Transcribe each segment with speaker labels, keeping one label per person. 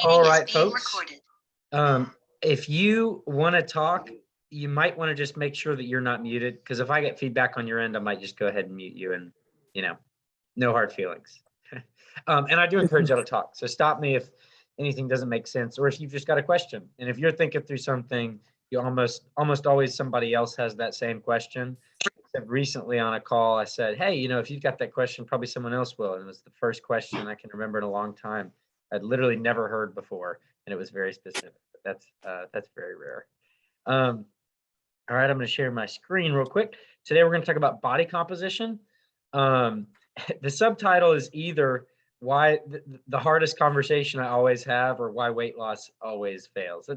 Speaker 1: All right, folks. If you want to talk, you might want to just make sure that you're not muted, because if I get feedback on your end, I might just go ahead and mute you, and no hard feelings. And I do encourage you to talk. So stop me if anything doesn't make sense, or if you've just got a question. And if you're thinking through something, you almost always somebody else has that same question. Except recently on a call, I said, hey, if you've got that question, probably someone else will. And it was the first question I can remember in a long time. I'd literally never heard before, and it was very specific. But that's very rare. All right, I'm going to share my screen real quick. Today we're going to talk about body composition. The subtitle is either why the hardest conversation I always have, or why weight loss always fails.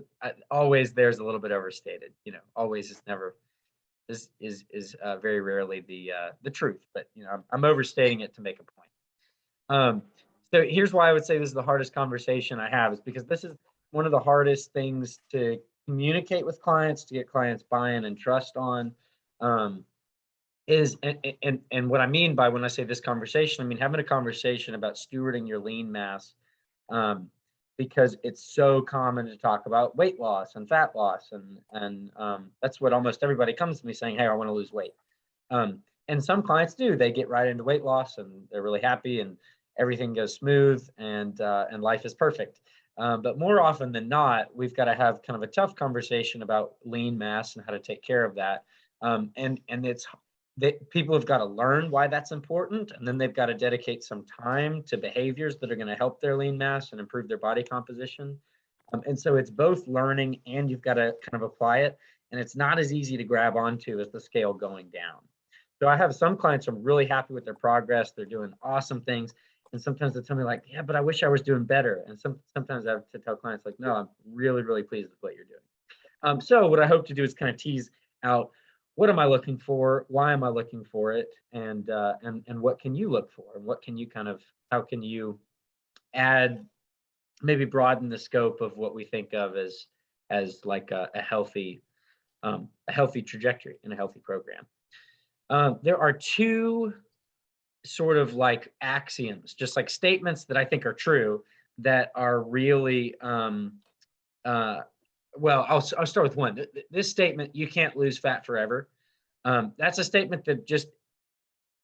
Speaker 1: Always there's a little bit overstated. Always is never. This is very rarely the truth, but I'm overstating it to make a point. So here's why I would say this is the hardest conversation I have, is because this is one of the hardest things to communicate with clients, to get clients buy-in and trust on. And what I mean by when I say this conversation, I mean having a conversation about stewarding your lean mass, because it's so common to talk about weight loss and fat loss, and that's what almost everybody comes to me saying, hey, I want to lose weight. And some clients do, they get right into weight loss and they're really happy and everything goes smooth and life is perfect. But more often than not, we've got to have kind of a tough conversation about lean mass and how to take care of that. And it's that people have got to learn why that's important, and then they've got to dedicate some time to behaviors that are going to help their lean mass and improve their body composition. And so it's both learning, and you've got to kind of apply it, and it's not as easy to grab onto as the scale going down. So I have some clients who are really happy with their progress. They're doing awesome things. And sometimes they tell me like, yeah, but I wish I was doing better. And sometimes I have to tell clients like, no, I'm really, really pleased with what you're doing. So what I hope to do is kind of tease out, what am I looking for? Why am I looking for it? And what can you look for? And what can you how can you add, maybe broaden the scope of what we think of as like a healthy trajectory and a healthy program. There are two sort of like axioms, just like statements that I think are true, that are really, well, I'll start with one. This statement, you can't lose fat forever. That's a statement that just,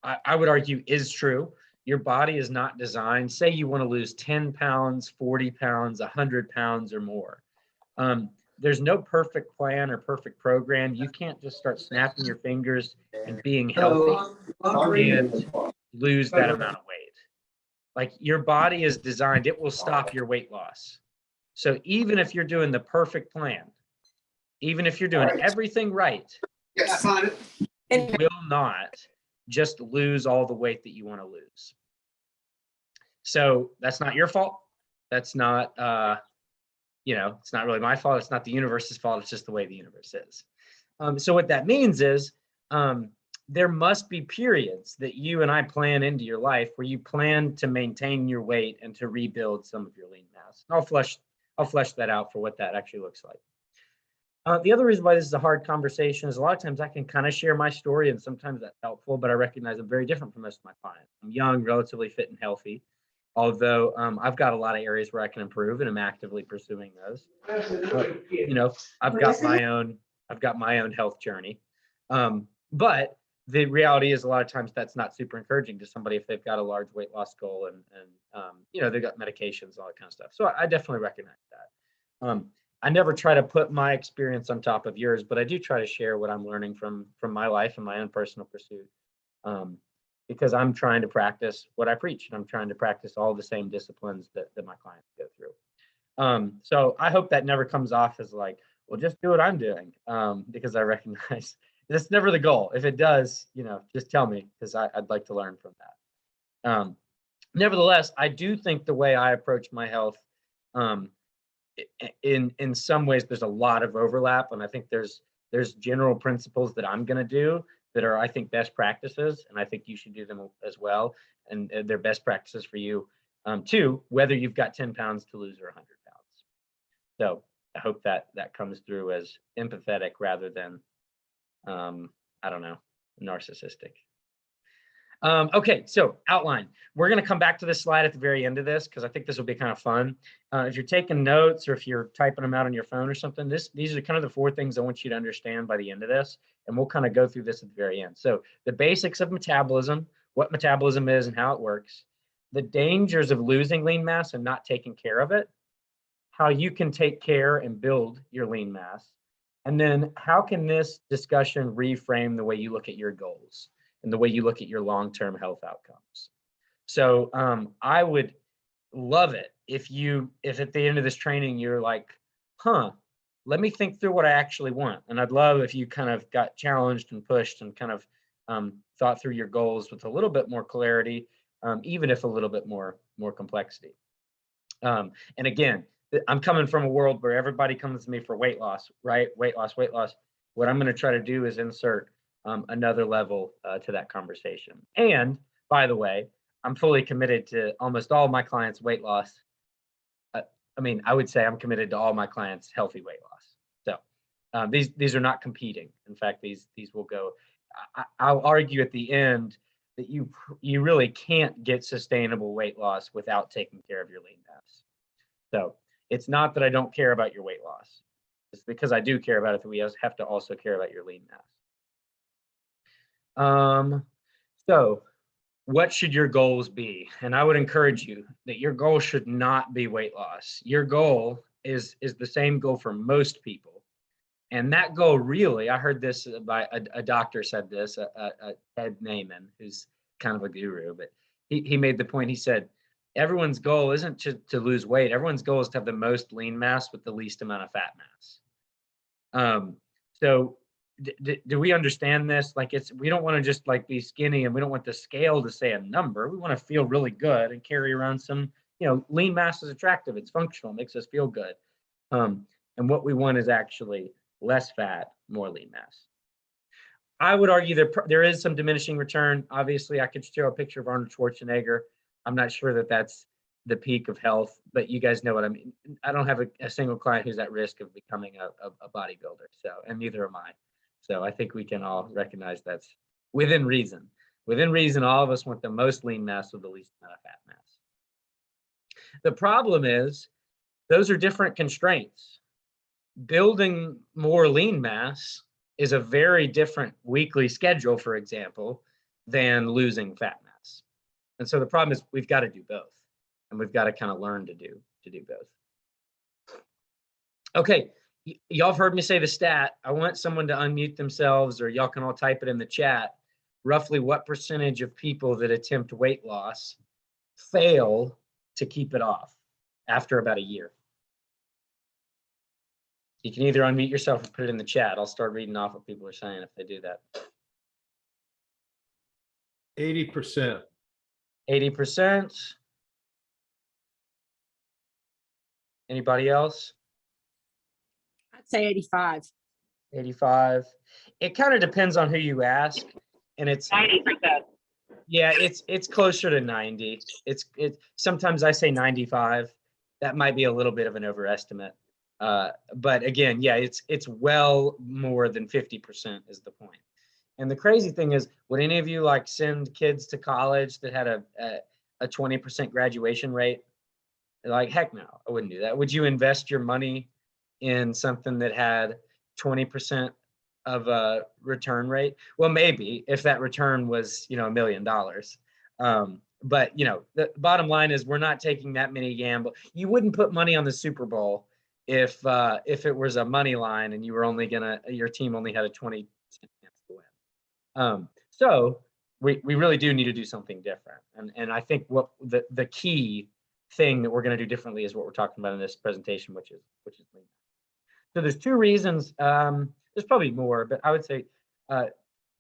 Speaker 1: I would argue, is true. Your body is not designed, say you want to lose 10 pounds, 40 pounds, 100 pounds or more. There's no perfect plan or perfect program. You can't just start snapping your fingers and being healthy and lose that amount of weight. Like, your body is designed, it will stop your weight loss. So even if you're doing the perfect plan, even if you're doing everything right, you will not just lose all the weight that you want to lose. So that's not your fault. That's not, it's not really my fault. It's not the universe's fault. It's just the way the universe is. So what that means is, there must be periods that you and I plan into your life where you plan to maintain your weight and to rebuild some of your lean mass. I'll flesh that out for what that actually looks like. The other reason why this is a hard conversation is a lot of times I can kind of share my story, and sometimes that's helpful, but I recognize I'm very different from most of my clients. I'm young, relatively fit and healthy, although I've got a lot of areas where I can improve, and I'm actively pursuing those. I've got my own health journey. But the reality is, a lot of times that's not super encouraging to somebody if they've got a large weight loss goal and they've got medications, all that kind of stuff. So I definitely recognize that. I never try to put my experience on top of yours, but I do try to share what I'm learning from my life and my own personal pursuit, because I'm trying to practice what I preach, and I'm trying to practice all the same disciplines that my clients go through. So I hope that never comes off as like, well, just do what I'm doing, because I recognize that's never the goal. If it does, just tell me, because I'd like to learn from that. Nevertheless, I do think the way I approach my health, in some ways, there's a lot of overlap, and I think there's general principles that I'm going to do that are, I think, best practices, and I think you should do them as well, and they're best practices for you too, whether you've got 10 pounds to lose or 100 pounds. So I hope that comes through as empathetic rather than, I don't know, narcissistic. Okay, so outline. We're going to come back to this slide at the very end of this because I think this will be kind of fun. If you're taking notes or if you're typing them out on your phone or something, these are kind of the 4 things I want you to understand by the end of this. And we'll kind of go through this at the very end. So the basics of metabolism, what metabolism is and how it works, the dangers of losing lean mass and not taking care of it, how you can take care and build your lean mass, and then how can this discussion reframe the way you look at your goals and the way you look at your long-term health outcomes. So I would love it if at the end of this training, you're like, let me think through what I actually want. And I'd love if you kind of got challenged and pushed and kind of thought through your goals with a little bit more clarity, even if a little bit more complexity. And again, I'm coming from a world where everybody comes to me for weight loss, right? Weight loss. What I'm going to try to do is insert another level to that conversation. And by the way, I'm fully committed to almost all my clients' weight loss. I would say I'm committed to all my clients' healthy weight loss. So these are not competing. In fact, these will go. I'll argue at the end that you really can't get sustainable weight loss without taking care of your lean mass. So it's not that I don't care about your weight loss. It's because I do care about it that we have to also care about your lean mass. So what should your goals be? And I would encourage you that your goal should not be weight loss. Your goal is the same goal for most people. And that goal really, I heard this by a doctor said this, Ed Naiman, who's kind of a guru, but he made the point, he said, everyone's goal isn't to lose weight. Everyone's goal is to have the most lean mass with the least amount of fat mass. So do we understand this? Like we don't want to just like be skinny and we don't want the scale to say a number. We want to feel really good and carry around some, lean mass is attractive. It's functional, makes us feel good. And what we want is actually less fat, more lean mass. I would argue that there is some diminishing return. Obviously, I could show a picture of Arnold Schwarzenegger. I'm not sure that that's the peak of health, but you guys know what I mean. I don't have a single client who's at risk of becoming a bodybuilder. So, and neither am I. So I think we can all recognize that's within reason. Within reason, all of us want the most lean mass with the least amount of fat mass. The problem is those are different constraints. Building more lean mass is a very different weekly schedule, for example, than losing fat mass. And so the problem is we've got to do both, and we've got to kind of learn to do both. Okay, y'all have heard me say the stat. I want someone to unmute themselves, or y'all can all type it in the chat. Roughly what percentage of people that attempt weight loss fail to keep it off after about a year? You can either unmute yourself or put it in the chat. I'll start reading off what people are saying if they do that.
Speaker 2: 80%.
Speaker 1: 80%. Anybody else?
Speaker 3: I'd say 85.
Speaker 1: 85. It kind of depends on who you ask, and it's
Speaker 4: 90%.
Speaker 1: Yeah, it's closer to 90. It's sometimes I say 95. That might be a little bit of an overestimate. But again, yeah, it's well more than 50% is the point. And the crazy thing is, would any of you like send kids to college that had a 20% graduation rate? Like, heck no, I wouldn't do that. Would you invest your money in something that had 20% of a return rate? Well, maybe if that return was, $1 million. But the bottom line is we're not taking that many gamble. You wouldn't put money on the Super Bowl if it was a money line and you were only your team only had a 20% chance to win. So we really do need to do something different. And I think what the key thing that we're going to do differently is what we're talking about in this presentation, which is lean. So there's two reasons. There's probably more, but I would say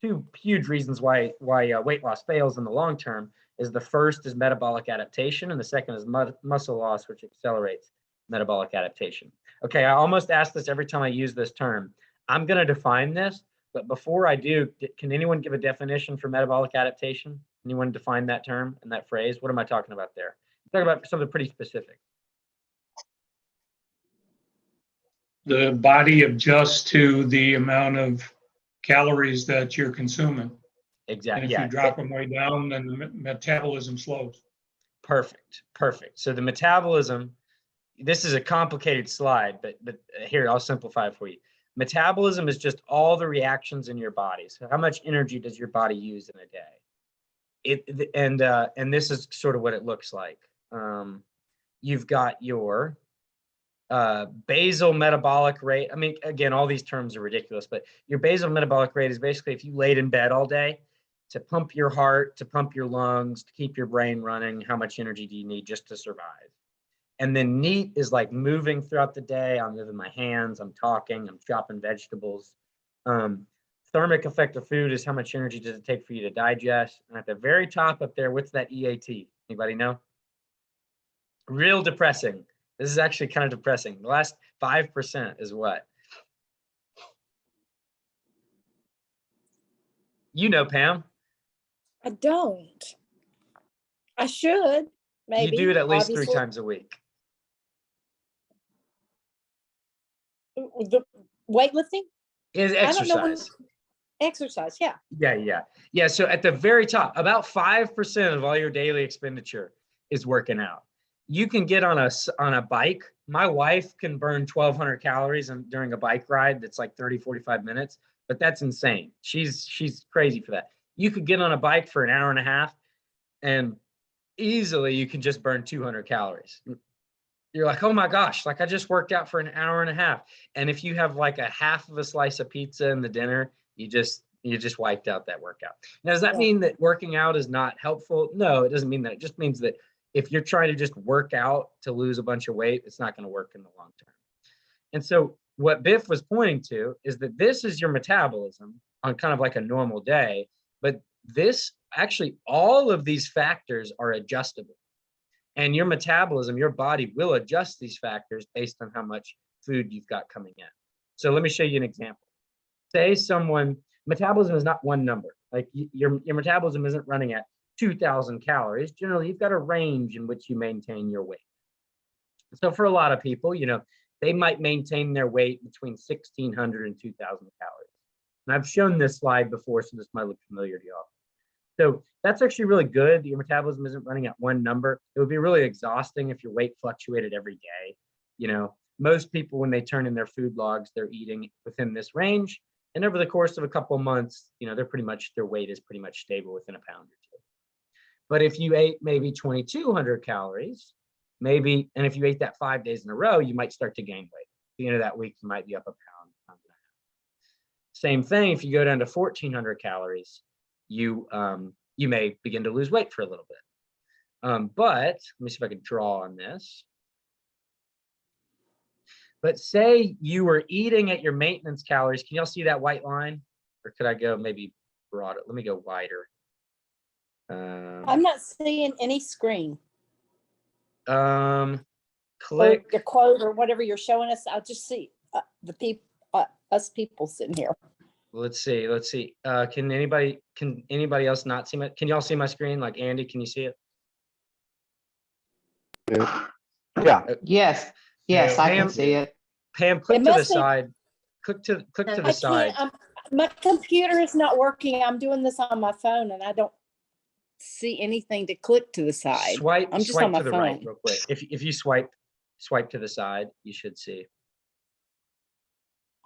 Speaker 1: two huge reasons why weight loss fails in the long term is the first is metabolic adaptation, and the second is muscle loss, which accelerates metabolic adaptation. Okay, I almost ask this every time I use this term. I'm going to define this, but before I do, can anyone give a definition for metabolic adaptation? Anyone define that term and that phrase? What am I talking about there? I'm talking about something pretty specific.
Speaker 5: The body adjusts to the amount of calories that you're consuming. And
Speaker 1: exactly.
Speaker 5: if
Speaker 1: Yeah.
Speaker 5: you drop them way down, then the metabolism slows.
Speaker 1: Perfect. Perfect. So the metabolism, this is a complicated slide, but here, I'll simplify it for you. Metabolism is just all the reactions in your body. So how much energy does your body use in a day? And this is sort of what it looks like. You've got your basal metabolic rate. I mean, again, all these terms are ridiculous, but your basal metabolic rate is basically if you laid in bed all day to pump your heart, to pump your lungs, to keep your brain running, how much energy do you need just to survive? And then NEAT is like moving throughout the day. I'm moving my hands, I'm talking, I'm chopping vegetables. Thermic effect of food is how much energy does it take for you to digest? And at the very top up there, what's that EAT? Anybody know? Real depressing. This is actually kind of depressing. The last 5% is what? You know, Pam.
Speaker 3: I don't. I should, maybe.
Speaker 1: You do it at least
Speaker 3: obviously.
Speaker 1: 3 times a week.
Speaker 3: The weightlifting?
Speaker 1: Is
Speaker 3: I don't know when-
Speaker 1: exercise.
Speaker 3: Exercise, yeah.
Speaker 1: Yeah. So at the very top, about 5% of all your daily expenditure is working out. You can get on a bike. My wife can burn 1,200 calories during a bike ride that's like 30, 45 minutes, but that's insane. She's crazy for that. You could get on a bike for an hour and a half, and easily you can just burn 200 calories. You're like, oh my gosh, like I just worked out for an hour and a half. And if you have like a half of a slice of pizza in the dinner, you just wiped out that workout. Now, does that mean that working out is not helpful? No, it doesn't mean that. It just means that if you're trying to just work out to lose a bunch of weight, it's not going to work in the long term. And so what Biff was pointing to is that this is your metabolism on kind of like a normal day, but this actually, all of these factors are adjustable. And your metabolism, your body will adjust these factors based on how much food you've got coming in. So let me show you an example. Say metabolism is not one number. Like your metabolism isn't running at 2,000 calories. Generally, you've got a range in which you maintain your weight. So for a lot of people, they might maintain their weight between 1,600 and 2,000 calories. And I've shown this slide before, so this might look familiar to y'all. So that's actually really good. Your metabolism isn't running at one number. It would be really exhausting if your weight fluctuated every day. Most people, when they turn in their food logs, they're eating within this range. And over the course of a couple of months, their weight is pretty much stable within a pound or two. But if you ate maybe 2,200 calories, and if you ate that 5 days in a row, you might start to gain weight. At the end of that week, you might be up a pound and a half. Same thing, if you go down to 1,400 calories, you may begin to lose weight for a little bit. But let me see if I can draw on this. But say you were eating at your maintenance calories. Can y'all see that white line? Or could I go maybe broader? Let me go wider.
Speaker 3: I'm not seeing any screen.
Speaker 1: Click.
Speaker 3: Or your quote or whatever you're showing us. I'll just see us people sitting here.
Speaker 1: Let's see. Can anybody else not see can y'all see my screen? Like Andy, can you see it?
Speaker 4: Yeah.
Speaker 6: Yes, I can see it.
Speaker 1: Pam, click
Speaker 3: It
Speaker 1: to the
Speaker 3: must be-
Speaker 1: side. Click to the side.
Speaker 3: My computer is not working. I'm doing this on my phone and I don't see anything to click to the side.
Speaker 1: Swipe
Speaker 3: I'm just on my
Speaker 1: to the right
Speaker 3: phone.
Speaker 1: real quick. If you swipe to the side, you should see.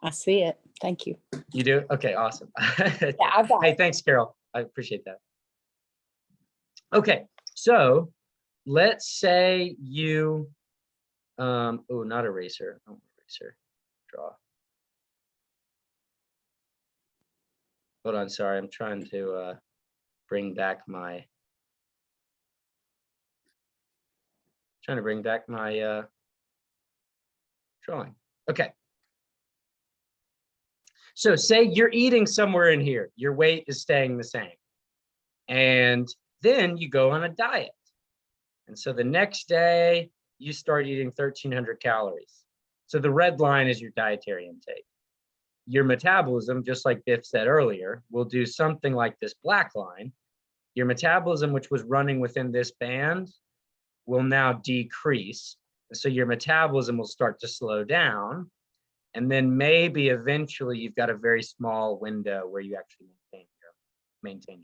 Speaker 3: I see it. Thank you.
Speaker 1: You do? Okay, awesome.
Speaker 3: Yeah, I got
Speaker 1: Hey,
Speaker 3: it.
Speaker 1: thanks, Carol. I appreciate that. Okay, so let's say you, not eraser. Oh, eraser. Draw. Hold on, sorry. I'm trying to bring back my drawing. Okay. So say you're eating somewhere in here, your weight is staying the same. And then you go on a diet. And so the next day you start eating 1,300 calories. So the red line is your dietary intake. Your metabolism, just like Biff said earlier, will do something like this black line. Your metabolism, which was running within this band, will now decrease. So your metabolism will start to slow down. And then maybe eventually you've got a very small window where you actually maintain your weight.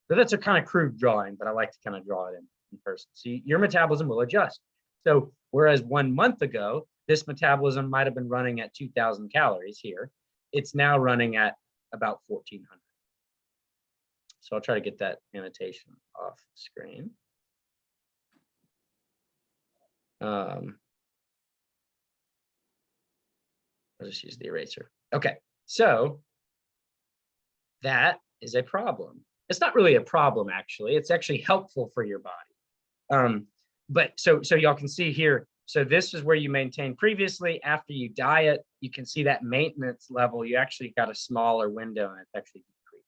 Speaker 1: So that's a kind of crude drawing, but I like to kind of draw it in person. See, your metabolism will adjust. So whereas 1 month ago, this metabolism might have been running at 2,000 calories here, it's now running at about 1,400. So I'll try to get that annotation off screen. I'll just use the eraser. Okay, so that is a problem. It's not really a problem, actually. It's actually helpful for your body. But so y'all can see here, so this is where you maintain previously. After you diet, you can see that maintenance level, you actually got a smaller window and it's actually decreased.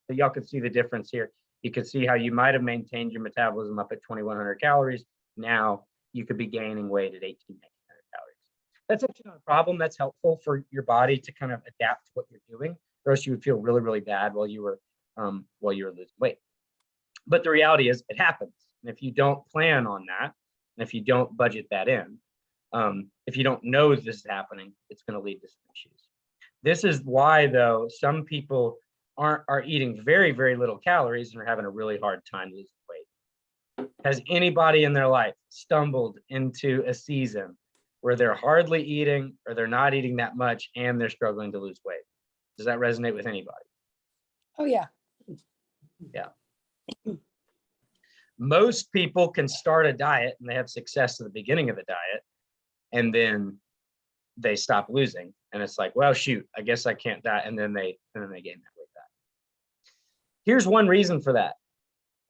Speaker 1: So y'all can see the difference here. You can see how you might have maintained your metabolism up at 2,100 calories. Now you could be gaining weight at 1,800 calories. That's actually not a problem. That's helpful for your body to kind of adapt to what you're doing. Or else you would feel really, really bad while you were losing weight. But the reality is it happens. And if you don't plan on that, and if you don't budget that in, if you don't know this is happening, it's going to lead to some issues. This is why, though, some people are eating very, very little calories and are having a really hard time losing weight. Has anybody in their life stumbled into a season where they're hardly eating or they're not eating that much and they're struggling to lose weight? Does that resonate with anybody?
Speaker 3: Oh, yeah.
Speaker 1: Yeah. Most people can start a diet and they have success at the beginning of the diet, and then they stop losing. And it's like, well, shoot, I guess I can't diet. And then they gain that weight back. Here's one reason for that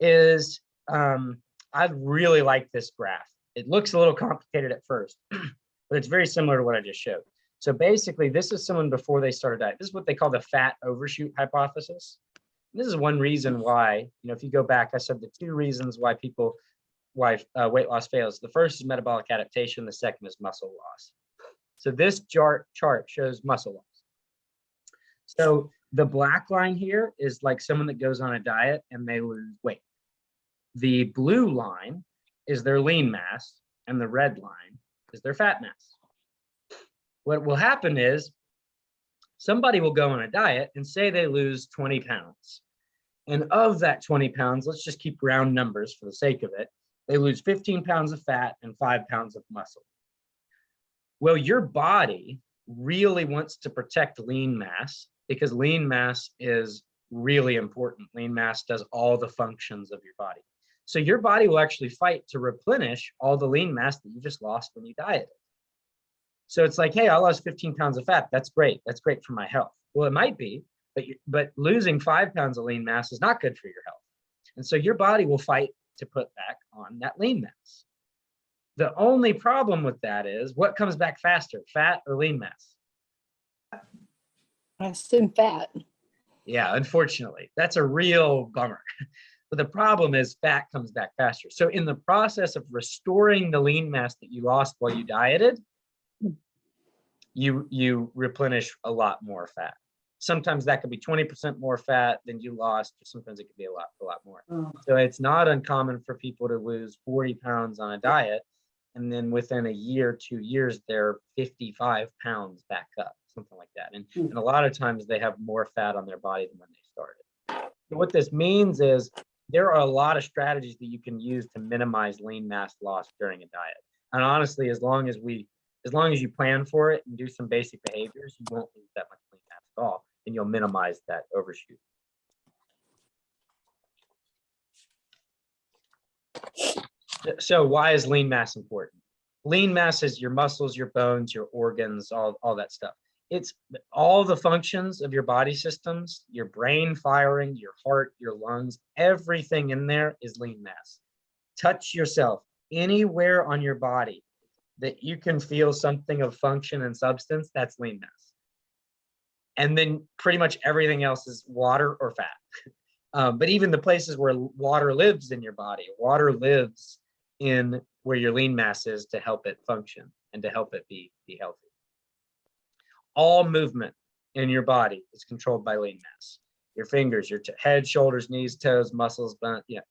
Speaker 1: is I really like this graph. It looks a little complicated at first, but it's very similar to what I just showed. So basically, this is someone before they started diet. This is what they call the fat overshoot hypothesis. This is one reason why, if you go back, I said the 2 reasons why weight loss fails. The first is metabolic adaptation. The second is muscle loss. So this chart shows muscle loss. So the black line here is like someone that goes on a diet and they lose weight. The blue line is their lean mass, and the red line is their fat mass. What will happen is somebody will go on a diet and say they lose 20 pounds. And of that 20 pounds, let's just keep round numbers for the sake of it, they lose 15 pounds of fat and 5 pounds of muscle. Well, your body really wants to protect lean mass because lean mass is really important. Lean mass does all the functions of your body. So your body will actually fight to replenish all the lean mass that you just lost when you dieted. So it's like, hey, I lost 15 pounds of fat. That's great. That's great for my health. Well, it might be, but losing 5 pounds of lean mass is not good for your health. And so your body will fight to put back on that lean mass. The only problem with that is what comes back faster, fat or lean mass?
Speaker 3: I assume fat.
Speaker 1: Yeah, unfortunately, that's a real bummer. But the problem is fat comes back faster. So in the process of restoring the lean mass that you lost while you dieted, you replenish a lot more fat. Sometimes that could be 20% more fat than you lost, or sometimes it could be a lot more.
Speaker 3: Oh.
Speaker 1: So it's not uncommon for people to lose 40 pounds on a diet, and then within a year, 2 years, they're 55 pounds back up, something like that. And a lot of times they have more fat on their body than when they started. So what this means is there are a lot of strategies that you can use to minimize lean mass loss during a diet. And honestly, as long as you plan for it and do some basic behaviors, you won't lose that much lean mass at all, and you'll minimize that overshoot. So why is lean mass important? Lean mass is your muscles, your bones, your organs, all that stuff. It's all the functions of your body systems, your brain firing, your heart, your lungs, everything in there is lean mass. Touch yourself anywhere on your body that you can feel something of function and substance, that's lean mass. And then pretty much everything else is water or fat. But even the places where water lives in your body, water lives in where your lean mass is to help it function and to help it be healthy. All movement in your body is controlled by lean mass. Your fingers, your head, shoulders, knees, toes, muscles,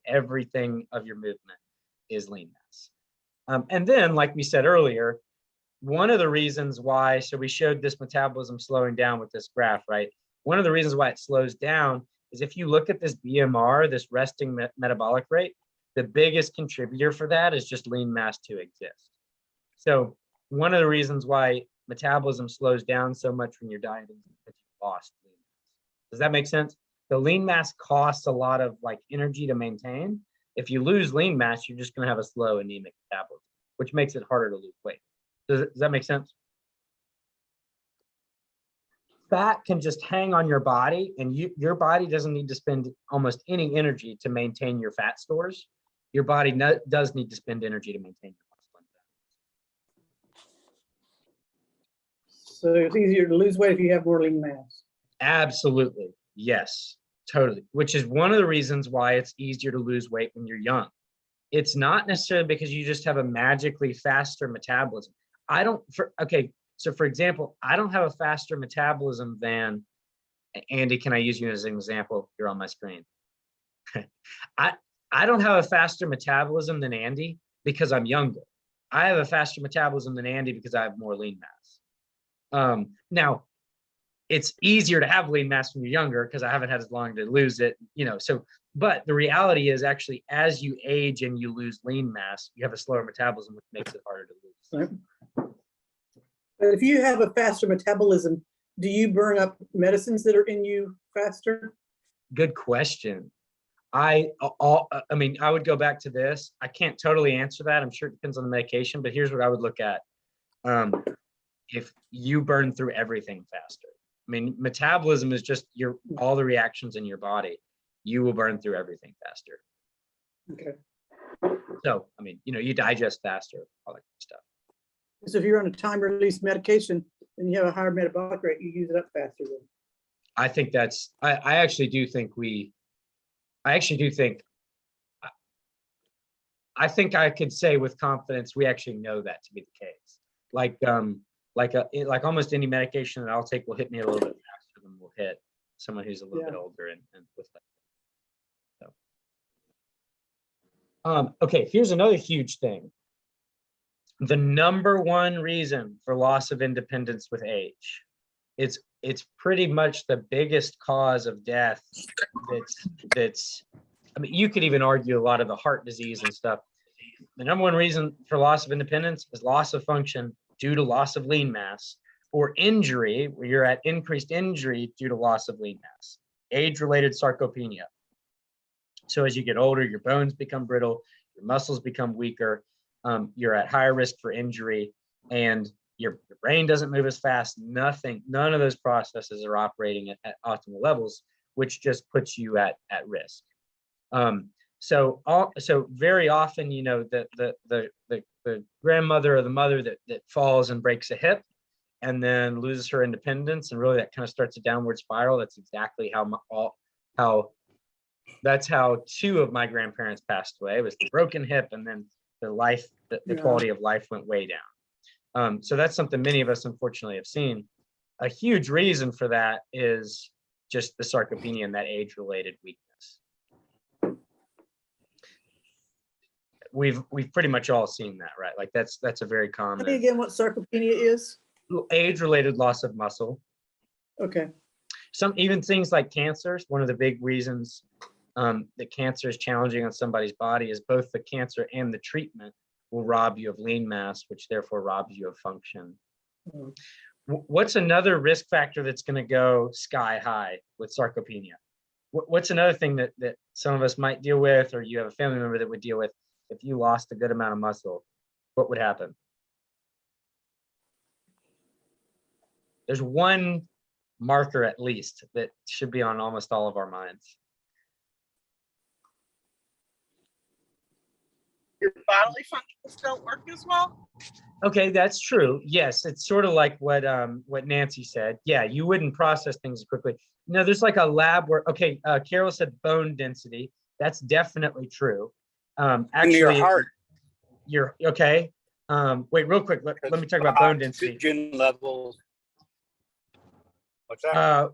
Speaker 1: everything of your movement is lean mass. And then, like we said earlier, one of the reasons why, so we showed this metabolism slowing down with this graph, right? One of the reasons why it slows down is if you look at this BMR, this resting metabolic rate, the biggest contributor for that is just lean mass to exist. So one of the reasons why metabolism slows down so much when you're dieting is because you lost lean mass. Does that make sense? The lean mass costs a lot of like energy to maintain. If you lose lean mass, you're just going to have a slow anemic metabolism, which makes it harder to lose weight. Does that make sense? Fat can just hang on your body, and your body doesn't need to spend almost any energy to maintain your fat stores. Your body does need to spend energy to maintain your muscle.
Speaker 4: So it's easier to lose weight if you have more lean mass.
Speaker 1: Absolutely. Yes, totally. Which is one of the reasons why it's easier to lose weight when you're young. It's not necessarily because you just have a magically faster metabolism. So for example, I don't have a faster metabolism than Andy. Can I use you as an example? You're on my screen. I don't have a faster metabolism than Andy because I'm younger. I have a faster metabolism than Andy because I have more lean mass. Now, it's easier to have lean mass when you're younger because I haven't had as long to lose it, but the reality is actually as you age and you lose lean mass, you have a slower metabolism, which makes it harder to lose.
Speaker 4: Right. But if you have a faster metabolism, do you burn up medicines that are in you faster?
Speaker 1: Good question. I would go back to this. I can't totally answer that. I'm sure it depends on the medication, but here's what I would look at. If you burn through everything faster. I mean, metabolism is just all the reactions in your body. You will burn through everything faster.
Speaker 4: Okay.
Speaker 1: So, you digest faster, all that kind of stuff.
Speaker 4: So if you're on a time-release medication and you have a higher metabolic rate, you use it up faster then.
Speaker 1: I think I actually do think I could say with confidence, we actually know that to be the case. Like almost any medication that I'll take will hit me a little bit faster than will hit someone who's a little bit older and with that. So, okay, here's another huge thing. The number one reason for loss of independence with age, it's pretty much the biggest cause of death. You could even argue a lot of the heart disease and stuff. The number one reason for loss of independence is loss of function due to loss of lean mass, or injury, where you're at increased injury due to loss of lean mass. Age-related sarcopenia. So as you get older, your bones become brittle, your muscles become weaker, you're at higher risk for injury, and your brain doesn't move as fast. None of those processes are operating at optimal levels, which just puts you at risk. So very often, the grandmother or the mother that falls and breaks a hip and then loses her independence, and really that kind of starts a downward spiral. That's exactly that's how two of my grandparents passed away. It was the broken hip, and then the quality of life went way down. So that's something many of us unfortunately have seen. A huge reason for that is just the sarcopenia and that age-related weakness. We've pretty much all seen that, right? Like that's a very common.
Speaker 4: Tell me again what sarcopenia is.
Speaker 1: Age-related loss of muscle.
Speaker 4: Okay.
Speaker 1: Some even things like cancers. One of the big reasons that cancer is challenging on somebody's body is both the cancer and the treatment will rob you of lean mass, which therefore robs you of function.
Speaker 4: Mm.
Speaker 1: What's another risk factor that's going to go sky high with sarcopenia? What's another thing that some of us might deal with, or you have a family member that would deal with if you lost a good amount of muscle? What would happen? There's one marker at least that should be on almost all of our minds.
Speaker 7: Your bodily functions don't work as well?
Speaker 1: Okay, that's true. Yes, it's sort of like what Nancy said. Yeah, you wouldn't process things quickly. No, there's like a lab where, Carol said bone density. That's definitely true. Actually,
Speaker 8: your heart.
Speaker 1: You're okay. Wait, real quick. Let me talk about bone density.
Speaker 8: Oxygen levels. What's that?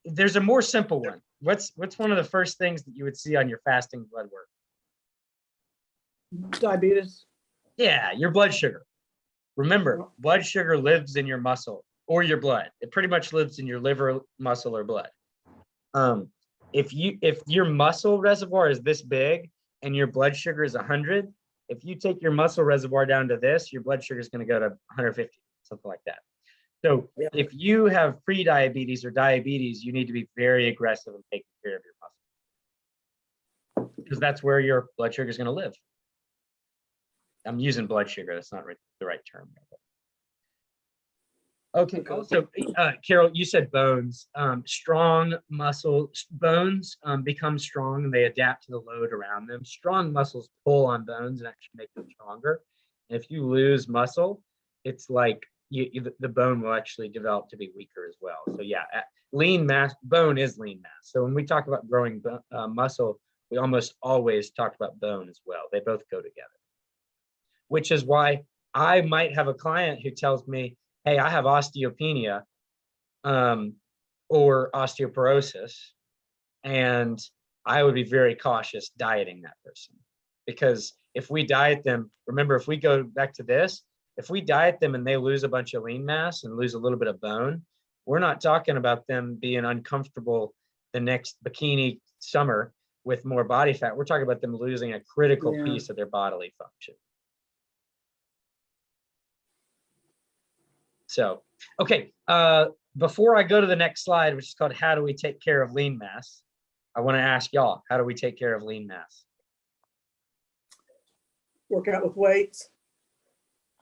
Speaker 1: There's a more simple one. What's one of the first things that you would see on your fasting blood work?
Speaker 4: Diabetes.
Speaker 1: Yeah, your blood sugar. Remember, blood sugar lives in your muscle or your blood. It pretty much lives in your liver, muscle, or blood. if your muscle reservoir is this big and your blood sugar is 100, if you take your muscle reservoir down to this, your blood sugar is going to go to 150, something like that. So
Speaker 4: Yeah.
Speaker 1: if you have pre-diabetes or diabetes, you need to be very aggressive in taking care of your muscle, because that's where your blood sugar is going to live. I'm using blood sugar. That's not the right term. Okay. Also, Carol, you said bones. Strong bones become strong and they adapt to the load around them. Strong muscles pull on bones and actually make them stronger. And if you lose muscle, it's like the bone will actually develop to be weaker as well. So yeah, lean mass, bone is lean mass. So when we talk about growing muscle, we almost always talk about bone as well. They both go together, which is why I might have a client who tells me, hey, I have osteopenia or osteoporosis, and I would be very cautious dieting that person. Because if we diet them, remember, if we go back to this, if we diet them and they lose a bunch of lean mass and lose a little bit of bone, we're not talking about them being uncomfortable the next bikini summer with more body fat. We're talking about them losing a critical piece of their bodily function. So, okay, before I go to the next slide, which is called How Do We Take Care of Lean Mass? I want to ask y'all, how do we take care of lean mass?
Speaker 4: Work out with weights.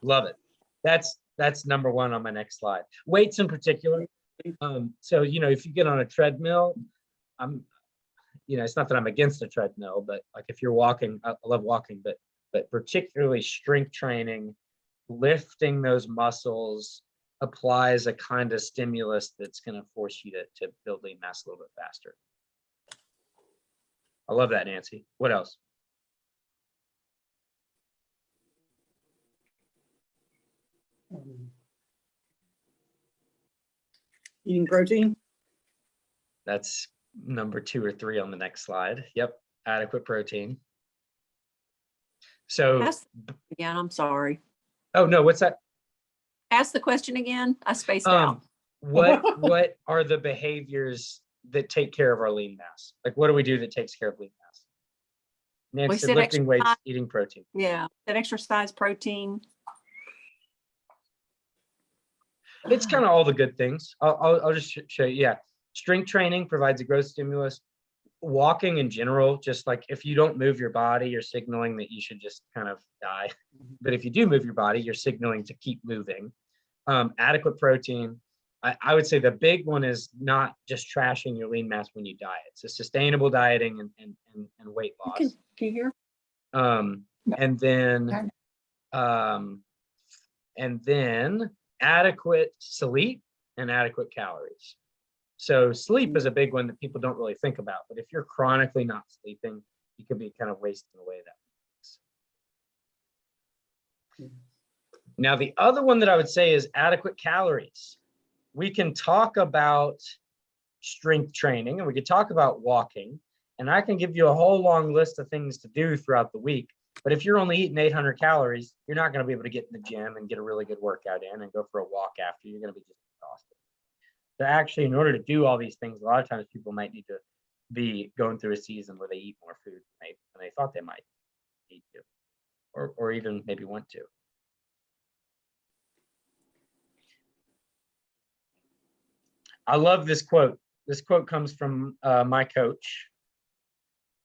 Speaker 1: Love it. That's number one on my next slide. Weights in particular. So, if you get on a treadmill, it's not that I'm against a treadmill, but like if you're walking, I love walking, but particularly strength training, lifting those muscles applies a kind of stimulus that's going to force you to build lean mass a little bit faster. I love that, Nancy. What else?
Speaker 4: Eating protein.
Speaker 1: That's number 2 or 3 on the next slide. Yep, adequate protein. So,
Speaker 8: Ask again, I'm sorry.
Speaker 1: oh no, what's that?
Speaker 8: Ask the question again. I spaced out.
Speaker 1: What are the behaviors that take care of our lean mass? Like, what do we do that takes care of lean mass? Nancy said
Speaker 8: said
Speaker 1: lifting weights,
Speaker 8: exercise.
Speaker 1: eating protein.
Speaker 8: Yeah, that exercise, protein.
Speaker 1: It's kind of all the good things. I'll just show you. Yeah, strength training provides a growth stimulus. Walking in general, just like if you don't move your body, you're signaling that you should just kind of die. But if you do move your body, you're signaling to keep moving. Adequate protein. I would say the big one is not just trashing your lean mass when you diet. So sustainable dieting and weight loss.
Speaker 8: Can you hear?
Speaker 1: And then adequate sleep and adequate calories. So sleep is a big one that people don't really think about, but if you're chronically not sleeping, you could be kind of wasting away that. Now, the other one that I would say is adequate calories. We can talk about strength training and we could talk about walking, and I can give you a whole long list of things to do throughout the week. But if you're only eating 800 calories, you're not going to be able to get in the gym and get a really good workout in and go for a walk after. You're going to be just exhausted. So actually, in order to do all these things, a lot of times people might need to be going through a season where they eat more food than they thought they might need to, or even maybe want to. I love this quote. This quote comes from my coach.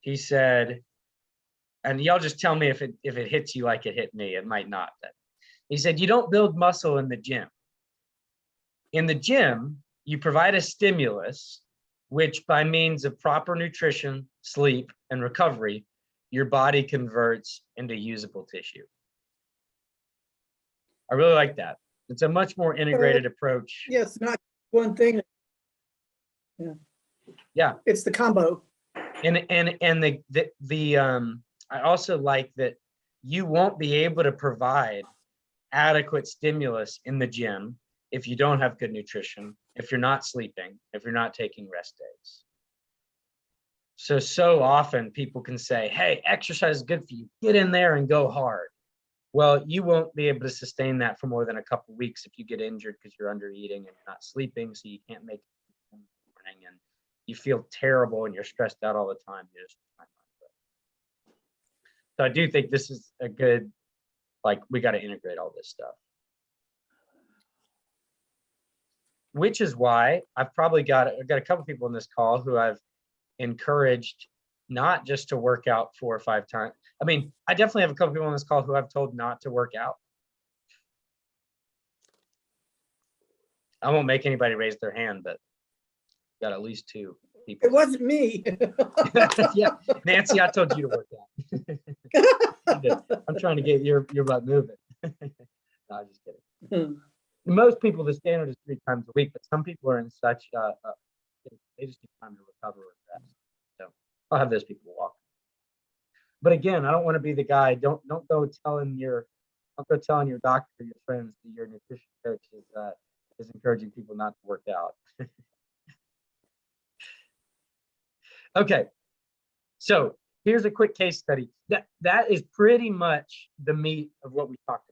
Speaker 1: He said, and y'all just tell me if it hits you like it hit me. It might not. But he said, you don't build muscle in the gym. In the gym, you provide a stimulus, which by means of proper nutrition, sleep, and recovery, your body converts into usable tissue. I really like that. It's a much more integrated approach.
Speaker 4: Yes, not one thing.
Speaker 1: Yeah.
Speaker 4: It's the combo.
Speaker 1: And I also like that you won't be able to provide adequate stimulus in the gym if you don't have good nutrition, if you're not sleeping, if you're not taking rest days. So often people can say, hey, exercise is good for you. Get in there and go hard. Well, you won't be able to sustain that for more than a couple of weeks if you get injured because you're under eating and you're not sleeping, so you can't make it in the morning, and you feel terrible and you're stressed out all the time. So I do think this is a good, like, we got to integrate all this stuff. Which is why I've got a couple people in this call who I've encouraged not just to work out 4 or 5 times. I mean, I definitely have a couple people on this call who I've told not to work out. I won't make anybody raise their hand, but got at least 2 people.
Speaker 4: It wasn't me.
Speaker 1: Yeah, Nancy, I told you to work out. I'm trying to get your butt moving. No, I'm just kidding. Most people, the standard is 3 times a week, but some people are in such they just need time to recover and rest. So I'll have those people walk. But again, I don't want to be the guy. Don't go telling your doctor or your friends that your nutrition coach is encouraging people not to work out. Okay, so here's a quick case study. That is pretty much the meat of what we talked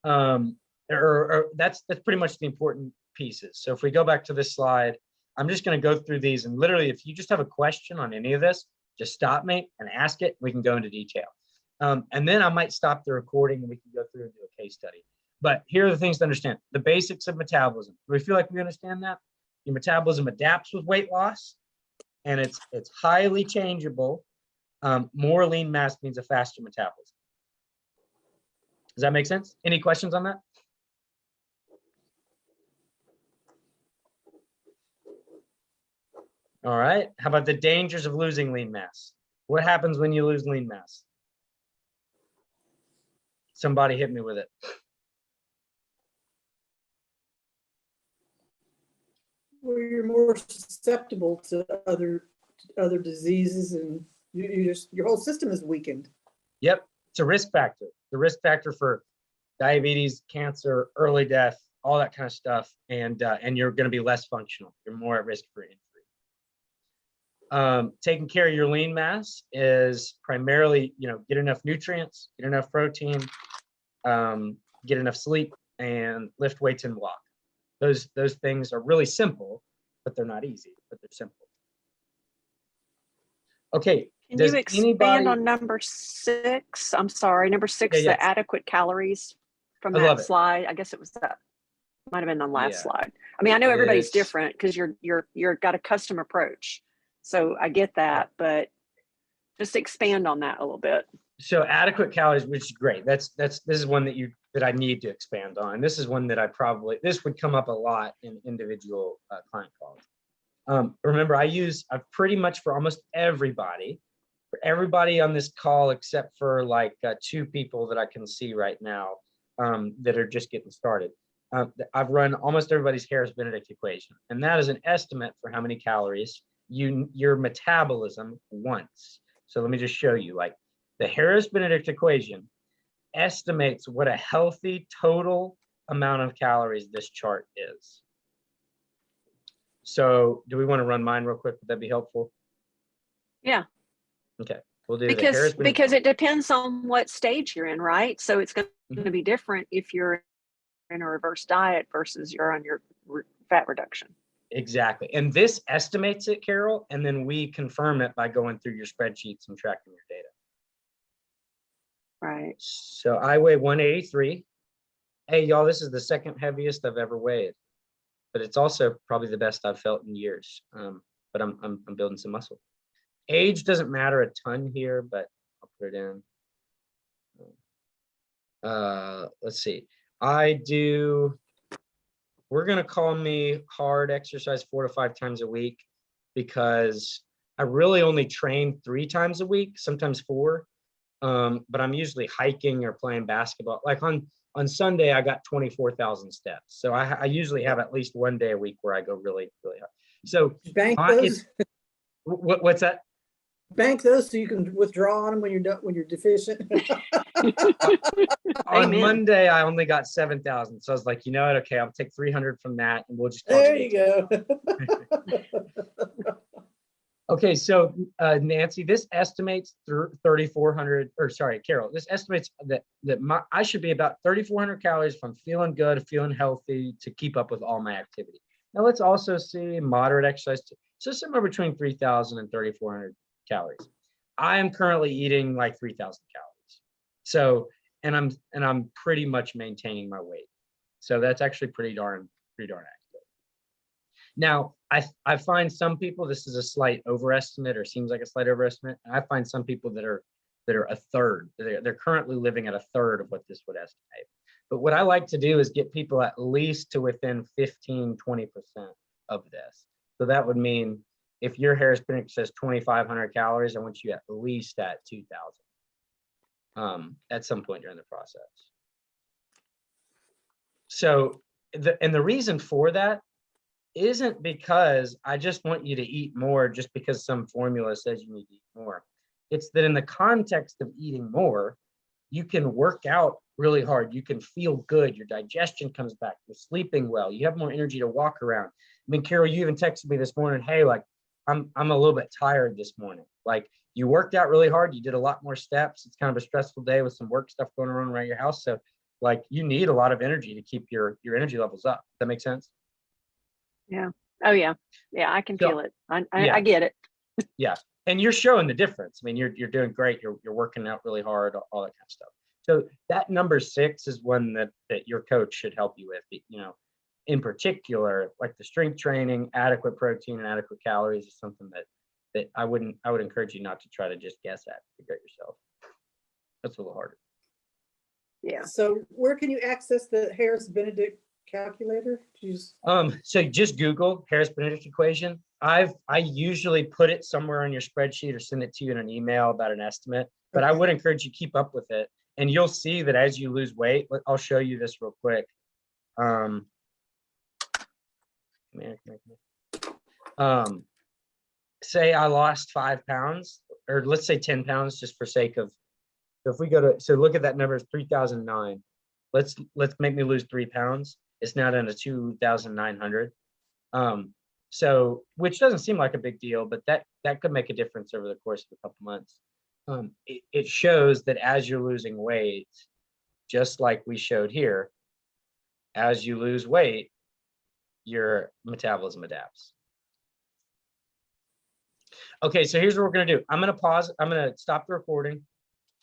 Speaker 1: about. Or that's pretty much the important pieces. So if we go back to this slide, I'm just going to go through these, and literally, if you just have a question on any of this, just stop me and ask it. We can go into detail. And then I might stop the recording and we can go through and do a case study. But here are the things to understand. The basics of metabolism. Do we feel like we understand that? Your metabolism adapts with weight loss, and it's highly changeable. More lean mass means a faster metabolism. Does that make sense? Any questions on that? All right. How about the dangers of losing lean mass? What happens when you lose lean mass? Somebody hit me with it.
Speaker 4: Well, you're more susceptible to other diseases, and your whole system is weakened.
Speaker 1: Yep, it's a risk factor. The risk factor for diabetes, cancer, early death, all that kind of stuff, and you're going to be less functional. You're more at risk for injury. Taking care of your lean mass is primarily, get enough nutrients, get enough protein, get enough sleep, and lift weights and walk. Those things are really simple, but they're not easy, but they're simple. Okay.
Speaker 8: Can you expand on number 6? I'm sorry, number 6,
Speaker 1: Yeah, yes.
Speaker 8: the adequate calories from
Speaker 1: I love
Speaker 8: that
Speaker 1: it.
Speaker 8: slide. I guess it was that. Might have been the last slide. I mean, I know everybody's
Speaker 1: It's-
Speaker 8: different because you're got a custom approach. So I get that, but just expand on that a little bit.
Speaker 1: So adequate calories, which is great. This is one that I need to expand on. This is one that this would come up a lot in individual client calls. Remember, I've pretty much for almost everybody on this call, except for like 2 people that I can see right now that are just getting started. I've run almost everybody's Harris-Benedict equation, and that is an estimate for how many calories your metabolism wants. So let me just show you, like, the Harris-Benedict equation estimates what a healthy total amount of calories this chart is. So do we want to run mine real quick? Would that be helpful?
Speaker 8: Yeah.
Speaker 1: Okay, we'll do
Speaker 8: because it depends on what stage you're in, right? So it's going to be different if you're in a reverse diet versus you're on your fat reduction.
Speaker 1: Exactly. And this estimates it, Carol, and then we confirm it by going through your spreadsheets and tracking your data.
Speaker 8: Right.
Speaker 1: So I weigh 183. Hey, y'all, this is the second heaviest I've ever weighed, but it's also probably the best I've felt in years. But I'm building some muscle. Age doesn't matter a ton here, but I'll put it in. Let's see. We're going to call me hard exercise 4 to 5 times a week because I really only train 3 times a week, sometimes 4. But I'm usually hiking or playing basketball. Like on Sunday, I got 24,000 steps. So I usually have at least one day a week where I go really, really hard. So
Speaker 4: Bank those.
Speaker 1: What's that?
Speaker 4: Bank those so you can withdraw on them when you're deficient.
Speaker 1: On
Speaker 8: Amen.
Speaker 1: Monday, I only got 7,000. So I was like, you know what? Okay, I'll take 300 from that, and we'll just.
Speaker 4: There you go.
Speaker 1: Okay, so Nancy, this estimates 3,400, or sorry, Carol, this estimates that I should be about 3,400 calories if I'm feeling good, feeling healthy to keep up with all my activity. Now let's also see moderate exercise. So somewhere between 3,000 and 3,400 calories. I am currently eating like 3,000 calories. So, and I'm pretty much maintaining my weight. So that's actually pretty darn accurate. Now, I find some people, this is a slight overestimate or seems like a slight overestimate. And I find some people that are a third. They're currently living at a third of what this would estimate. But what I like to do is get people at least to within 15, 20% of this. So that would mean if your Harris Benedict says 2,500 calories, I want you at least at 2,000 at some point during the process. So, the reason for that isn't because I just want you to eat more just because some formula says you need to eat more. It's that in the context of eating more, you can work out really hard. You can feel good. Your digestion comes back. You're sleeping well. You have more energy to walk around. I mean, Carol, you even texted me this morning, hey, like, I'm a little bit tired this morning. Like, you worked out really hard. You did a lot more steps. It's kind of a stressful day with some work stuff going on around your house. So, like, you need a lot of energy to keep your energy levels up. Does that make sense?
Speaker 8: Yeah. Oh yeah. Yeah, I can
Speaker 1: So,
Speaker 8: feel it. I
Speaker 1: yeah.
Speaker 8: get it.
Speaker 1: Yeah. And you're showing the difference. I mean, you're doing great. You're working out really hard, all that kind of stuff. So that number 6 is one that your coach should help you with. You know, in particular, like the strength training, adequate protein and adequate calories is something that I would encourage you not to try to just guess at, figure it yourself. That's a little harder.
Speaker 8: Yeah.
Speaker 4: So where can you access the Harris Benedict calculator?
Speaker 1: So just Google Harris Benedict equation. I usually put it somewhere on your spreadsheet or send it to you in an email about an estimate, but I would encourage you to keep up with it. And you'll see that as you lose weight, I'll show you this real quick. Say I lost 5 pounds, or let's say 10 pounds, just for sake of, so if we go to, so look at that number, 3,009. Let's make me lose 3 pounds. It's now down to 2,900. So, which doesn't seem like a big deal, but that could make a difference over the course of a couple months. It shows that as you're losing weight, just like we showed here, as you lose weight, your metabolism adapts. Okay, so here's what we're gonna do. I'm gonna pause. I'm gonna stop the recording.